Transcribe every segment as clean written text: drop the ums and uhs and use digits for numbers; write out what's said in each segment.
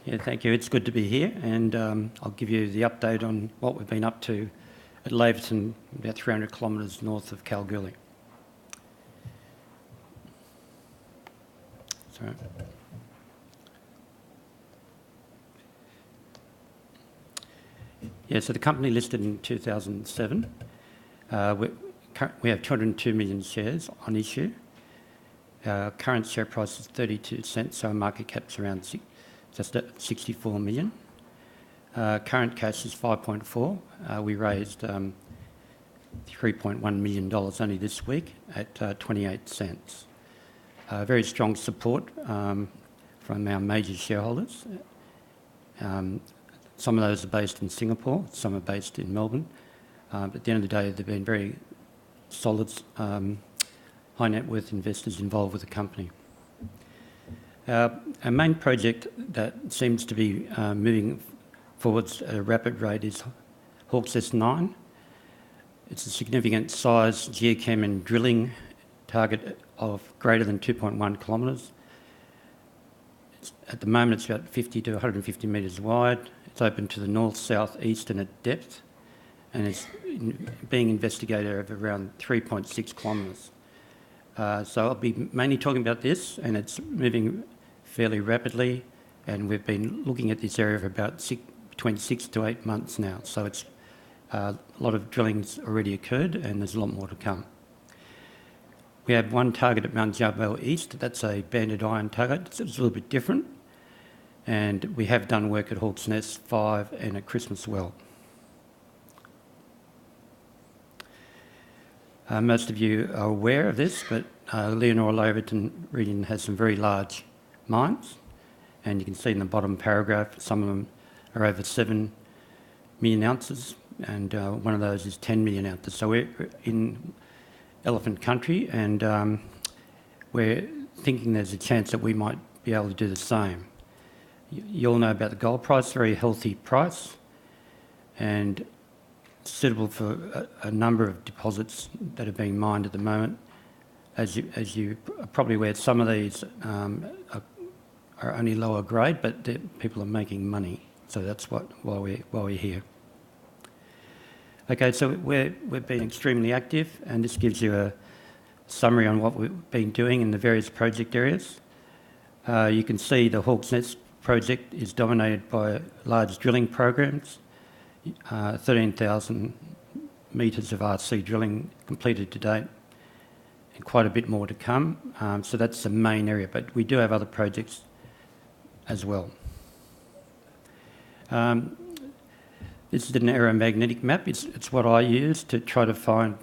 Yeah, thank you. It's good to be here, and I'll give you the update on what we've been up to at Laverton, about 300 kilometres north of Kalgoorlie. Sorry. Yeah, so the company listed in 2007. We have 202 million shares on issue. Our current share price is 32 cents, so our market cap's around just at 64 million. Current cash is 5.4. We raised $3.1 million only this week at 28 cents. Very strong support from our major shareholders. Some of those are based in Singapore, some are based in Melbourne. But at the end of the day, they've been very solid, high net worth investors involved with the company. Our main project that seems to be moving forwards at a rapid rate is Hawks S9. It's a significant size geochem and drilling target of greater than 2.1 kilometres. At the moment, it's about 50 to 150 metres wide. It's open to the north, south, east and at depth, and it's being investigated over around 3.6 kilometres. So I'll be mainly talking about this, and it's moving fairly rapidly, and we've been looking at this area for about between 6 to 8 months now. So it's a lot of drilling's already occurred, and there's a lot more to come. We have one target at Mount Jarbel East. That's a banded iron target. It's a little bit different, and we have done work at Hawks Nest 5 and at Christmas Well. Most of you are aware of this, but Leonora-Laverton region has some very large mines, and you can see in the bottom paragraph some of them are over 7 million ounces, and one of those is 10 million ounces. So we're in elephant country, and we're thinking there's a chance that we might be able to do the same. You all know about the gold price, very healthy price, and suitable for a number of deposits that are being mined at the moment. As you are probably aware, some of these are only lower grade, but people are making money. So that's why we're here. Okay, so we've been extremely active, and this gives you a summary on what we've been doing in the various project areas. You can see the Hawks Nest project is dominated by large drilling programs. 13,000 metres of RC drilling completed to date, and quite a bit more to come. So that's the main area, but we do have other projects as well. This is an aeromagnetic map. It's what I use to try to find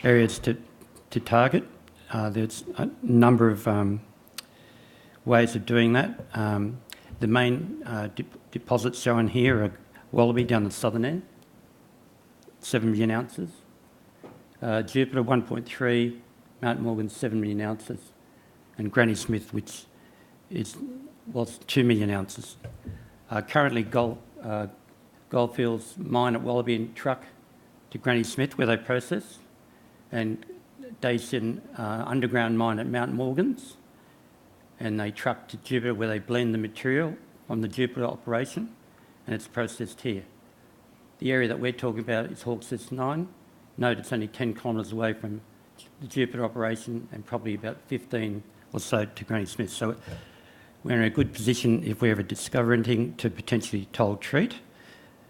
areas to target. There's a number of ways of doing that. The main deposits shown here are Wallaby down the southern end, 7 million ounces. Jupiter 1.3, Mount Morgan 7 million ounces, and Granny Smith, which was 2 million ounces. Currently, Goldfields mine at Wallaby and truck to Granny Smith where they process, and Dacian underground mine at Mount Morgans, and they truck to Jupiter where they blend the material from the Jupiter operation, and it's processed here. The area that we're talking about is Hawks S9. Note it's only 10 kilometres away from the Jupiter operation and probably about 15 or so to Granny Smith. So we're in a good position if we ever discover anything to potentially toll treat.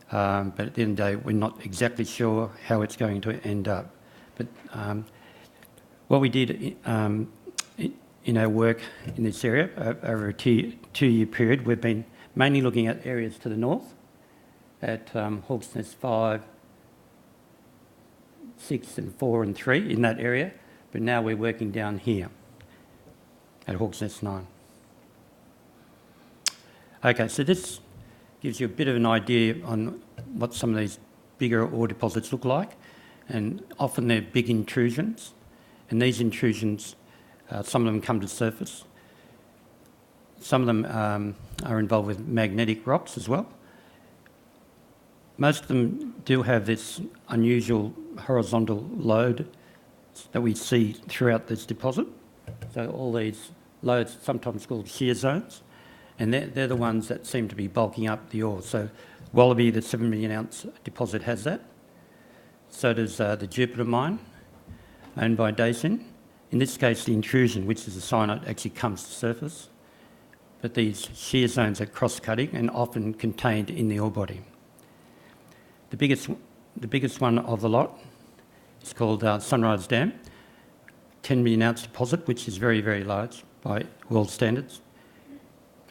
But at the end of the day, we're not exactly sure how it's going to end up. But what we did in our work in this area over a two-year period, we've been mainly looking at areas to the north at Hawks Nest 5, 6 and 4 and 3 in that area, but now we're working down here at Hawks Nest 9. Okay, so this gives you a bit of an idea on what some of these bigger ore deposits look like, and often they're big intrusions, and these intrusions, some of them come to surface. Some of them are involved with magnetic rocks as well. Most of them do have this unusual horizontal lode that we see throughout this deposit. So all these lodes, sometimes called shear zones, and they're the ones that seem to be bulking up the ore. So Wallaby, the 7 million ounce deposit, has that. So does the Jupiter mine, owned by Dacian. In this case, the intrusion, which is a cyanide, actually comes to surface. But these shear zones are cross-cutting and often contained in the ore body. The biggest one of the lot is called Sunrise Dam, 10 million ounce deposit, which is very, very large by world standards.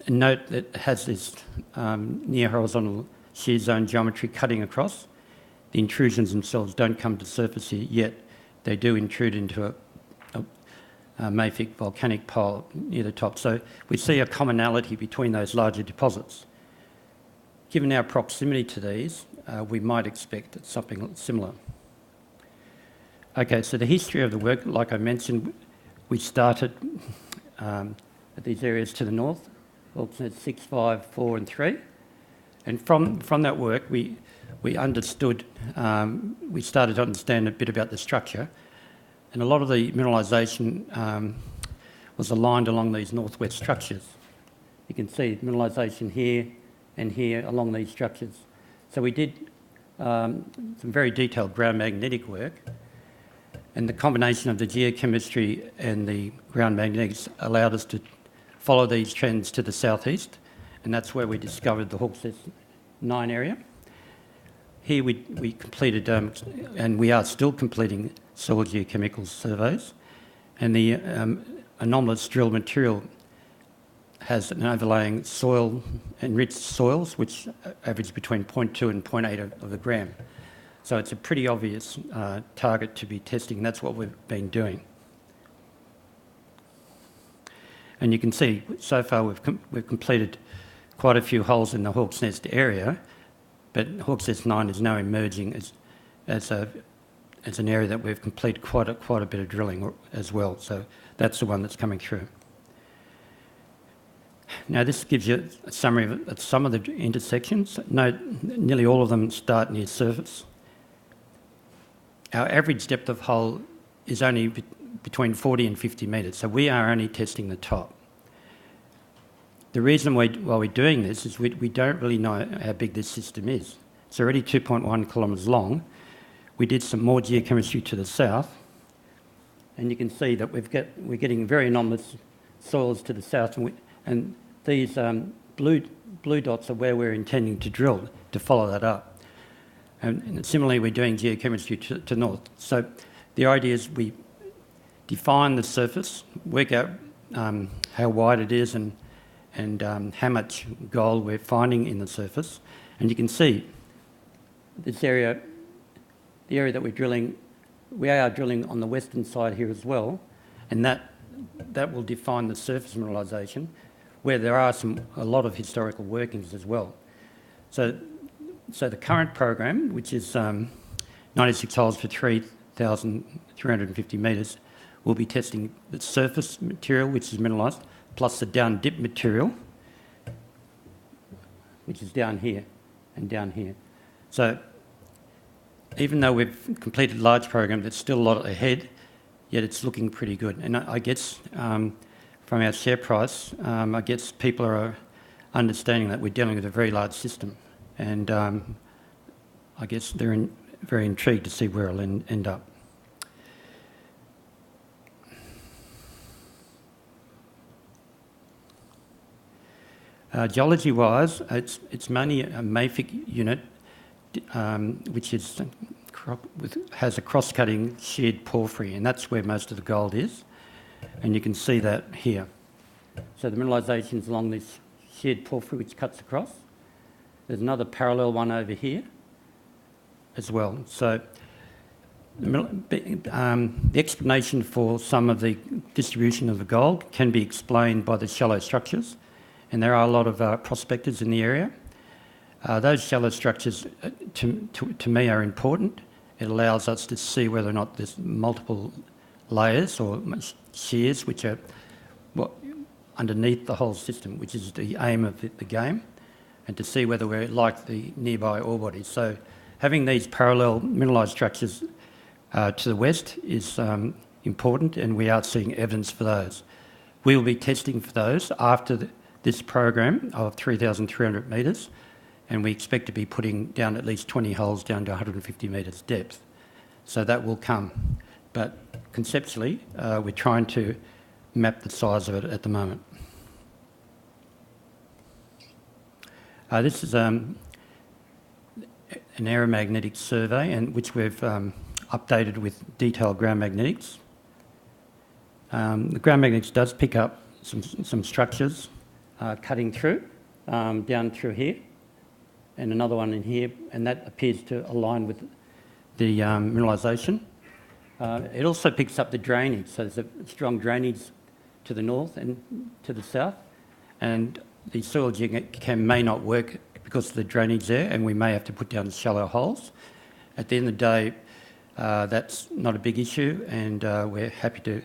And note that it has this near horizontal shear zone geometry cutting across. The intrusions themselves don't come to surface here yet. They do intrude into a mafic volcanic pile near the top. So we see a commonality between those larger deposits. Given our proximity to these, we might expect something similar. Okay, so the history of the work, like I mentioned, we started at these areas to the north, Hawksnest 6, 5, 4 and 3. And from that work, we understood, we started to understand a bit about the structure. And a lot of the mineralisation was aligned along these northwest structures. You can see mineralisation here and here along these structures. So we did some very detailed ground magnetic work, and the combination of the geochemistry and the ground magnetics allowed us to follow these trends to the southeast, and that's where we discovered the Hawksnest 9 area. Here we completed, and we are still completing, soil geochemical surveys, and the anomalous drilled material has an overlaying soil, enriched soils, which average between 0.2 and 0.8 of a gram. So it's a pretty obvious target to be testing, and that's what we've been doing. And you can see, so far we've completed quite a few holes in the Hawksnest area, but Hawksnest 9 is now emerging as an area that we've completed quite a bit of drilling as well. So that's the one that's coming through. Now this gives you a summary of some of the intersections. Note, nearly all of them start near surface. Our average depth of hole is only between 40 and 50 metres, so we are only testing the top. The reason why we're doing this is we don't really know how big this system is. It's already 2.1 kilometres long. We did some more geochemistry to the south, and you can see that we're getting very anomalous soils to the south, and these blue dots are where we're intending to drill to follow that up. And similarly, we're doing geochemistry to north. So the idea is we define the surface, work out how wide it is and how much gold we're finding in the surface. And you can see this area, the area that we're drilling, we are drilling on the western side here as well, and that will define the surface mineralisation, where there are a lot of historical workings as well. So the current program, which is 96 holes for 3,350 metres, will be testing the surface material, which is mineralised, plus the down dip material, which is down here and down here. So even though we've completed a large program, there's still a lot ahead, yet it's looking pretty good. And I guess from our share price, I guess people are understanding that we're dealing with a very large system. And I guess they're very intrigued to see where it'll end up. Geology-wise, it's mainly a mafic unit, which has a cross-cutting sheared porphyry, and that's where most of the gold is. And you can see that here. So the mineralisation is along this sheared porphyry which cuts across. There's another parallel one over here as well. So the explanation for some of the distribution of the gold can be explained by the shallow structures, and there are a lot of prospectors in the area. Those shallow structures, to me, are important. It allows us to see whether or not there's multiple layers or shears which are underneath the whole system, which is the aim of the game, and to see whether we're like the nearby ore bodies. So having these parallel mineralised structures to the west is important, and we are seeing evidence for those. We will be testing for those after this program of 3,300 metres, and we expect to be putting down at least 20 holes down to 150 metres depth. So that will come. But conceptually, we're trying to map the size of it at the moment. This is an aeromagnetic survey, and which we've updated with detailed ground magnetics. The ground magnetics does pick up some structures cutting through, down through here, and another one in here, and that appears to align with the mineralisation. It also picks up the drainage, so there's a strong drainage to the north and to the south, and the soil geochem may not work because of the drainage there, and we may have to put down shallow holes. At the end of the day, that's not a big issue, and we're happy to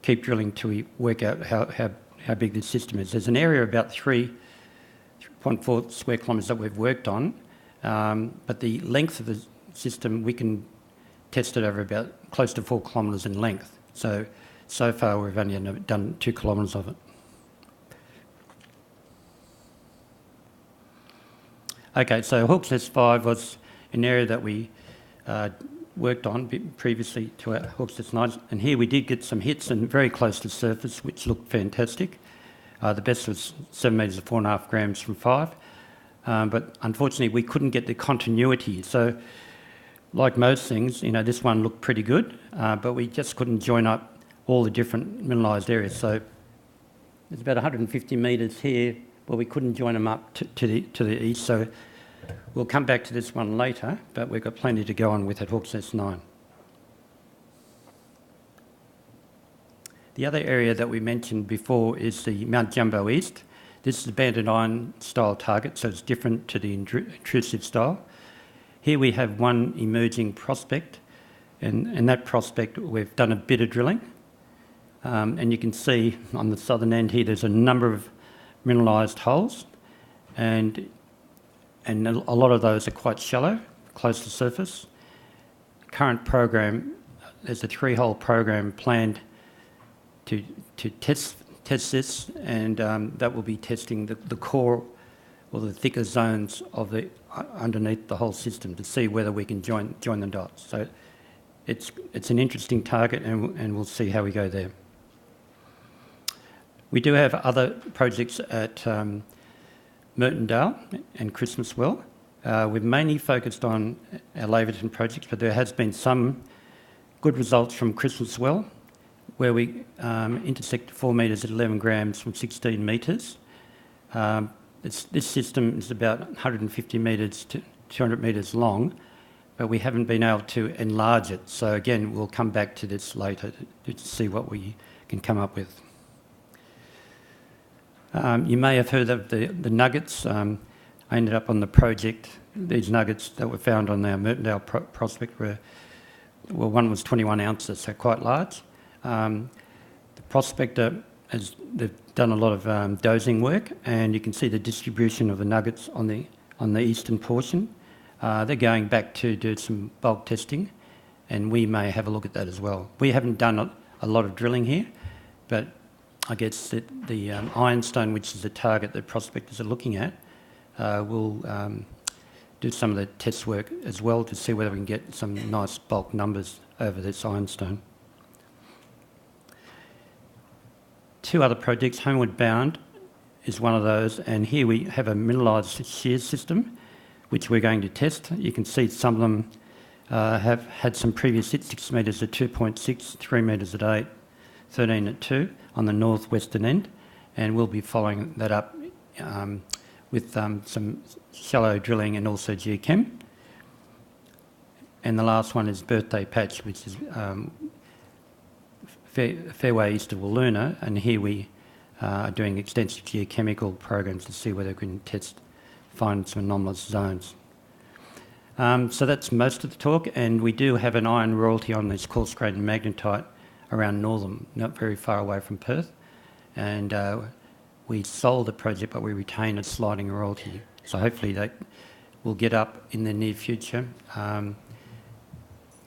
keep drilling till we work out how big this system is. There's an area about 3.4 square kilometres that we've worked on, but the length of the system, we can test it over about close to 4 kilometres in length. So far we've only done 2 kilometres of it. Okay, so Hawke's S5 was an area that we worked on previously to our Hawke's S9, and here we did get some hits and very close to surface, which looked fantastic. The best was 7 metres at 4.5 grams from 5, but unfortunately we couldn't get the continuity. So, like most things, you know, this one looked pretty good, but we just couldn't join up all the different mineralised areas. So there's about 150 metres here where we couldn't join them up to the east. So we'll come back to this one later, but we've got plenty to go on with at Hawke's S9. The other area that we mentioned before is the Mount Jumbo East. This is a banded iron style target, so it's different to the intrusive style. Here we have one emerging prospect, and that prospect we've done a bit of drilling. And you can see on the southern end here there's a number of mineralised holes, and a lot of those are quite shallow, close to surface. Current program, there's a 3-hole program planned to test this, and that will be testing the core or the thicker zones of the underneath the whole system to see whether we can join the dots. So it's an interesting target, and we'll see how we go there. We do have other projects at Mertondale and Christmas Well. We've mainly focused on our Laverton projects, but there has been some good results from Christmas Well, where we intersect 4 metres at 11 grams from 16 metres. This system is about 150 metres to 200 metres long, but we haven't been able to enlarge it. So again, we'll come back to this later to see what we can come up with. You may have heard of the nuggets. I ended up on the project. These nuggets that were found on our Mertondale prospect one was 21 ounces, so quite large. The prospector they've done a lot of dosing work, and you can see the distribution of the nuggets on the eastern portion. They're going back to do some bulk testing, and we may have a look at that as well. We haven't done a lot of drilling here, but I guess that the ironstone, which is the target that prospectors are looking at, will do some of the test work as well to see whether we can get some nice bulk numbers over this ironstone. 2 other projects, Homeward Bound is one of those, and here we have a mineralised shear system which we're going to test. You can see some of them have had some previous hits, 6 metres at 2.6, 3 metres at 8, 13 at 2 on the northwestern end, and we'll be following that up with some shallow drilling and also geochem. And the last one is Birthday Patch, which is fairway east of Wiluna, and here we are doing extensive geochemical programs to see whether we can find some anomalous zones. So that's most of the talk, and we do have an iron royalty on this coarse grained magnetite around Northam, not very far away from Perth, and we sold the project, but we retain a sliding royalty. So hopefully that will get up in the near future,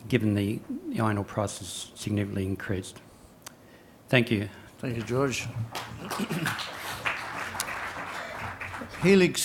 given the iron ore price has significantly increased. Thank you. Thank you, George. Helix